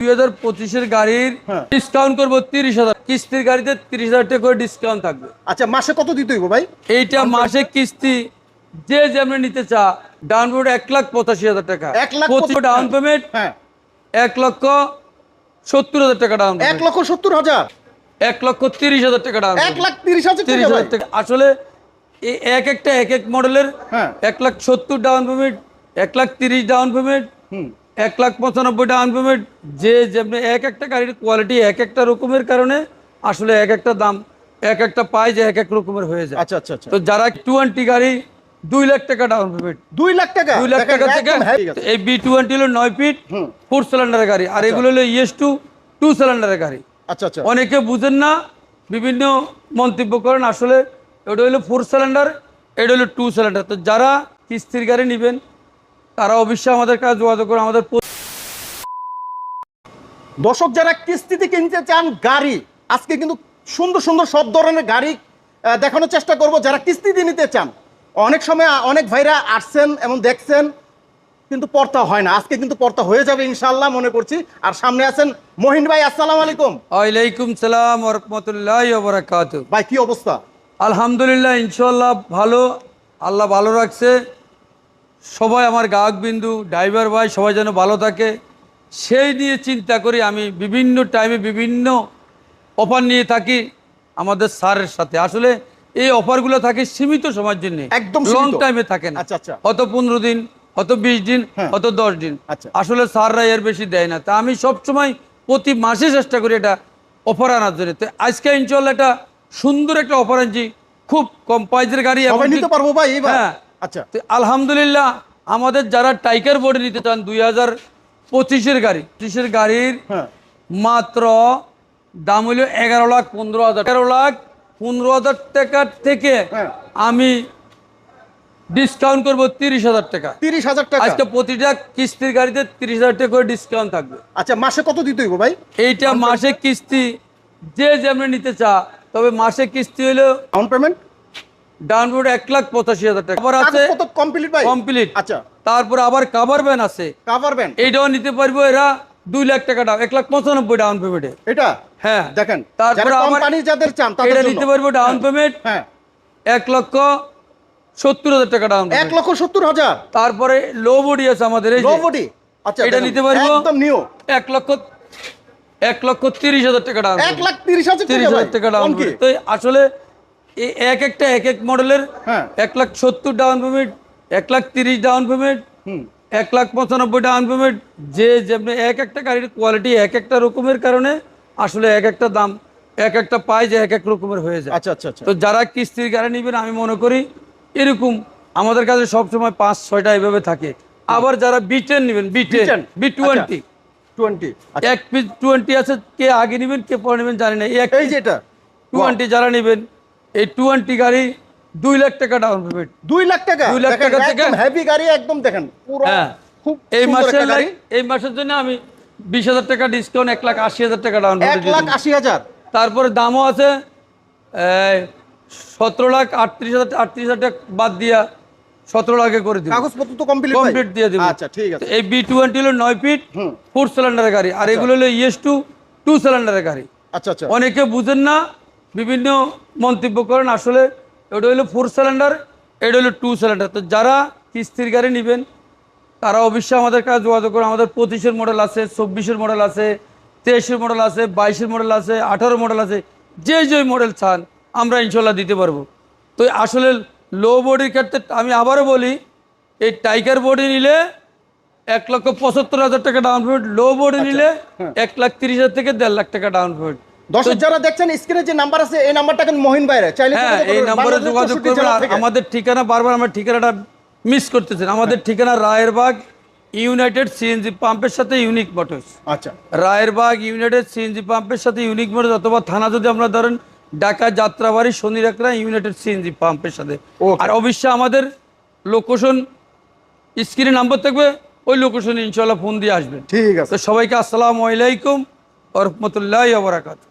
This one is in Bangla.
2025-এর গাড়ির ডিসকাউন্ট করবো 30,000, কিস্তির গাড়িতে 30,000 টাকা করে ডিসকাউন্ট থাকবে। আচ্ছা, মাসে কত দিতে হইব ভাই? এইটা মাসে কিস্তি যে যেমন নিতে চা, ডাউন পেমেন্ট 1,85,000 টাকা, 1,85,000 ডাউন পেমেন্ট 1,70,000 টাকা ডাউন পেমেন্ট, 1,70,000, 1,30,000 টাকা ডাউন পেমেন্ট, 1,30,000 টাকা। আসলে এই এক এক মডেলের 1,70,000 down payment, 1,30,000 down payment, 1,95,000 down payment, যে যেমনি এক একটা গাড়ির কোয়ালিটি এক একটা রকমের কারণে আসলে এক একটা দাম এক একটা পাই যে এক এক রকমের হয়ে যায়। আচ্ছা আচ্ছা। তো যারা 20 গাড়ি 2 লাখ টাকা ডাউন পেমেন্ট, 2 লাখ টাকা 2 লাখ টাকা থেকে এই B20 হলো 9 ফিট 4 সিলিন্ডারের গাড়ি, আর এগুলো হলো ES2 2 সিলিন্ডারের গাড়ি। আচ্ছা আচ্ছা। অনেকে বুঝেন না, বিভিন্ন মন্তব্য করেন, আসলে এটা হলো 4 সিলিন্ডার, এটা হলো 2 সিলিন্ডার। তো যারা কিস্তির গাড়ি নেবেন তারা অবশ্যই আমাদের কাছে যোগাযোগ করে। আমাদের দর্শক যারা কিস্তিতে কিনতে চান গাড়ি, আজকে কিন্তু সুন্দর সুন্দর সব ধরনের গাড়ি দেখানোর চেষ্টা করব। যারা কিস্তিতে নিতে চান, অনেক সময় অনেক ভাইরা আসছেন এবং দেখছেন কিন্তু পর্তা হয় না, আজকে কিন্তু পর্তা হয়ে যাবে ইনশাআল্লাহ মনে করছি। আর সামনে আছেন মহিন ভাই, আসসালামু আলাইকুম। ওয়ালাইকুম সালাম ওয়া রাহমাতুল্লাহি ওয়া বারাকাতুহু। ভাই কি অবস্থা? আলহামদুলিল্লাহ, ইনশাআল্লাহ ভালো, আল্লাহ ভালো রাখছে। সবাই আমার গ্রাহক বিন্দু, ড্রাইভার ভাই সবাই যেন ভালো থাকে, সেই নিয়ে চিন্তা করি। আমি বিভিন্ন টাইমে বিভিন্ন অফার নিয়ে থাকি আমাদের স্যারের সাথে। আসলে এই অফারগুলো থাকে সীমিত সময়ের জন্য, একদম লং টাইমে থাকে না। আচ্ছা আচ্ছা। হয়তো 15 দিন, হয়তো 20 দিন, হয়তো 10 দিন। আসলে স্যাররা এর বেশি দেয় না। তা আমি সবসময় প্রতি মাসে চেষ্টা করি এটা অফার আনার জন্য। তো আজকে ইনশাআল্লাহ এটা সুন্দর একটা অফার আনছি, খুব কম প্রাইসের গাড়ি নিতে পারবো ভাই। হ্যাঁ আচ্ছা। আলহামদুলিল্লাহ, আমাদের যারা টাইগার বোর্ডে নিতে চান 2025-এর গাড়ি, 25-এর গাড়ির মাত্র দাম হইল 11,15,000, 11,15,000 টাকার থেকে আমি ডিসকাউন্ট করবো 30,000 টাকা। 30,000 টাকা আজকে প্রতিটা কিস্তির গাড়িতে 30,000 টাকা করে ডিসকাউন্ট থাকবে। আচ্ছা, মাসে কত দিতে হইব ভাই? এইটা মাসে কিস্তি যে যেমন নিতে চা, তবে মাসে কিস্তি হইলো ডাউন পেমেন্ট, ডাউন পেমেন্ট 1,85,000 টাকা। আবার আছে কমপ্লিট ভাই, কমপ্লিট। আচ্ছা, তারপর আবার কভার ভ্যান আছে, কভার ভ্যান, এইটাও নিতে পারবো এরা 2 লাখ টাকা ডাউন, 1,95,000 ডাউন পেমেন্টে। এটা হ্যাঁ দেখেন, তারপর কোম্পানি যাদের চান তাদের এটা জন্য নিতে পারবো ডাউন পেমেন্ট 1,70,000 টাকা ডাউন, 1,70,000। তারপরে লো বডি আছে আমাদের, এই লো বডি, আচ্ছা, এটা নিতে পারবো একদম নিউ 1,30,000 টাকা ডাউন, 1,30,000 টাকা ডাউন। তো আসলে এই এক এক মডেলের 1,70,000 down payment, 1,30,000 down payment, 1,95,000 down payment, যে যেমনি এক একটা গাড়ির কোয়ালিটি এক একটা রকমের কারণে আসলে এক একটা দাম এক একটা পাই যে এক এক রকমের হয়ে যায়। আচ্ছা আচ্ছা। তো যারা কিস্তির গাড়ি নেবেন, আমি মনে করি এরকম আমাদের কাছে সবসময় 5-6টা এইভাবে থাকে। আবার যারা B10 নেবেন, B10 B20 এক পিস 20 আছে, কে আগে নেবেন কে পরে নেবেন জানি না। এই যেটা 20 যারা নেবেন, এই 20 গাড়ি 2 লাখ টাকা ডাউন পেমেন্ট, 2 লাখ টাকা, 2 লাখ টাকা থেকে হেভি গাড়ি একদম দেখেন পুরো। খুব এই মাসের জন্য আমি 20,000 টাকা ডিসকাউন্ট, 1,80,000 টাকা ডাউন পেমেন্ট, 1,80,000। তারপরে দামও আছে 17,38,000 টাকা বাদ দিয়া 17 লাখে করে দিব, কাগজপত্র তো কমপ্লিট দিয়ে দিব। আচ্ছা ঠিক আছে। এই B20 হলো 9 ফিট 4 সিলিন্ডারের গাড়ি, আর এগুলো হলো ES2 2 সিলিন্ডারের গাড়ি। আচ্ছা আচ্ছা। অনেকে বুঝেন না, বিভিন্ন মন্তব্য করেন, আসলে এটা হলো 4 সিলিন্ডার, এটা হলো 2 সিলিন্ডার। তো যারা কিস্তির গাড়ি নেবেন তারা অবশ্যই আমাদের কাছে যোগাযোগ করে। আমাদের 25-এর মডেল আছে, 24-এর মডেল আছে, 23-এর মডেল আছে, 22-এর মডেল আছে, 18 মডেল আছে, যে মডেল চান আমরা ইনশাল্লাহ দিতে পারবো। তো আসলে লো বডির ক্ষেত্রে আমি আবারও বলি, এই টাইগার বডি নিলে 1,75,000 টাকা ডাউন পেমেন্ট, লো বডি নিলে 1,30,000 থেকে 1.5 লাখ টাকা ডাউন পেমেন্ট। দর্শক যারা দেখছেন স্ক্রিনে যে নাম্বার আছে, এই নাম্বারটা কিন্তু মহিন ভাইরা চাইলে এই নাম্বারে যোগাযোগ করবেন। আমাদের ঠিকানা, বারবার আমরা ঠিকানাটা মিস করতেছেন, আমাদের ঠিকানা রায়েরবাগ ইউনাইটেড সিএনজি পাম্পের সাথে ইউনিক মোটরস। আচ্ছা, রায়েরবাগ ইউনাইটেড সিএনজি পাম্পের সাথে ইউনিক মোটরস, অথবা থানা যদি আমরা ধরেন ঢাকা যাত্রাবাড়ি শনিরাকড়া ইউনাইটেড সিএনজি পাম্পের সাথে। আর অবশ্যই আমাদের লোকেশন স্ক্রিনে নাম্বার থাকবে, ওই লোকেশনে ইনশাআল্লাহ ফোন দিয়ে আসবেন। ঠিক আছে। তো সবাইকে আসসালামু আলাইকুম ওয়া রাহমাতুল্লাহি ওয়া বারাকাতুহু।